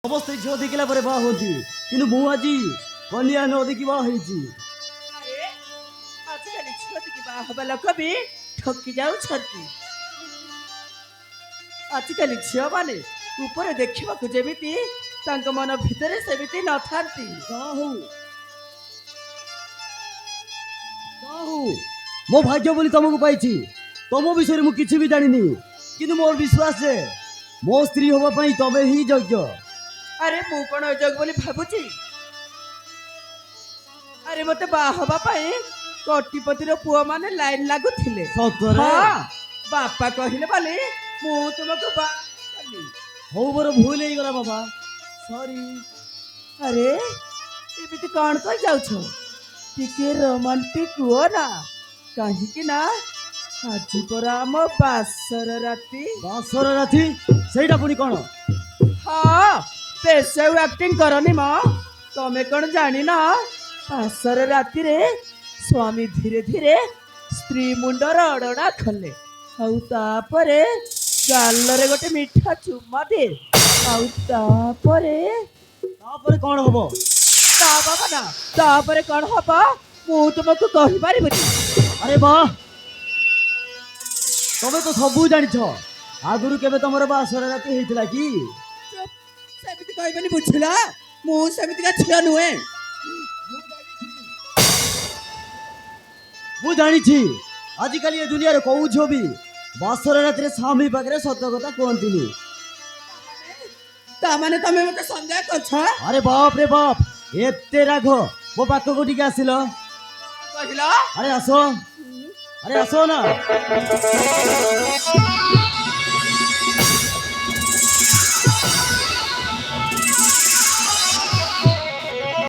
ସମସ୍ତେ ଝିଅ ଦେଖିଲା ପରେ ବାହା ହୁଅନ୍ତି, କିନ୍ତୁ ମୁଁ ଆଜି କନ୍ୟା ନ ଦେଖି ବାହା ହେଇଛି। ଆଜିକାଲି ଝିଅ ଦେଖି ବାହା ହେବା ଲୋକ ବି ଠକି ଯାଉଛନ୍ତି। ଆଜିକାଲି ଝିଅମାନେ ଉପରେ ଦେଖିବାକୁ ଯେମିତି ତାଙ୍କ ମନ ଭିତରେ ସେମିତି ନଥାନ୍ତି। ଯାହା ହଉ ମୋ ଭାଗ୍ୟ ବୋଲି ତମକୁ ପାଇଛି। ତମ ବିଷୟରେ ମୁଁ କିଛି ବି ଜାଣିନି, କିନ୍ତୁ ମୋର ବିଶ୍ୱାସ ଯେ ମୋ ସ୍ତ୍ରୀ ହବା ପାଇଁ ତମେ ହିଁ ଯୋଗ୍ୟ। ଆରେ ମୁଁ କଣ ଅଯୋଗ ବୋଲି ଭାବୁଛି? ଆରେ ମତେ ବାହା ହେବା ପାଇଁ କୋଟିପତିର ପୁଅ ମାନେ ଲାଇନ ଲାଗୁଥିଲେ। ସତରେ? ହଁ, ବାପା କହିଲେ ବୋଲି ମୁଁ ତୁମକୁ ବାହା କଲି। ହଉ ମୋର ଭୁଲ ହେଇଗଲା ବାବା, ସରି। ଆରେ ଏମିତି କଣ କହି ଯାଉଛ? ଟିକେ ରୋମାଣ୍ଟିକ ହୁଅ ନା, କାହିଁକି ନା ଆଜି ପରା ଆମ ବାସର ରାତି। ବାସର ରାତି? ସେଇଟା ପୁଣି କଣ? ହଁ, ବେଶ ଆକ୍ଟିଂ କରନି ମ। ତମେ କଣ ଜାଣିନ? ବାସର ରାତିରେ ସ୍ୱାମୀ ଧୀରେ ଧୀରେ ସ୍ତ୍ରୀ ମୁଣ୍ଡର ଅଡଣା ଖୋଲେ, ଆଉ ତାପରେ ଗାଲରେ ଗୋଟେ ମିଠା ଚୁମା ଦିଏ, ଆଉ ତାପରେ କଣ ହବ? ତା ବାବା ନା, ତାପରେ କଣ ହବ ମୁଁ ତୁମକୁ କହିପାରିବିନି। ଆରେ ବାହ, ତମେ ତ ସବୁ ଜାଣିଛ। ଆଗରୁ କେବେ ତମର ବାସର ରାତି ହେଇଥିଲା କି? ଚୁପ୍, ସେମିତି କହିବନି ବୁଝିଲ। ମୁଁ ସେମିତିକା ଝିଅ ନୁହେଁ। ମୁଁ ଜାଣିଛି ଆଜିକାଲି ଏ ଦୁନିଆରେ କୋଉ ଝିଅ ବି ବାସର ରାତିରେ ସ୍ୱାମୀ ପାଖରେ ସତ କଥା କୁହନ୍ତିନି। ତାମାନେ ତମେ ମତେ ସନ୍ଦେହ କରୁଛ? ଆରେ ବାପ ରେ ବାପ, ଏତେ ରାଗ? ମୋ ପାଖକୁ ଟିକେ ଆସିଲ। କହିଲ ଆରେ ଆସ, ଆରେ ଆସ ନା।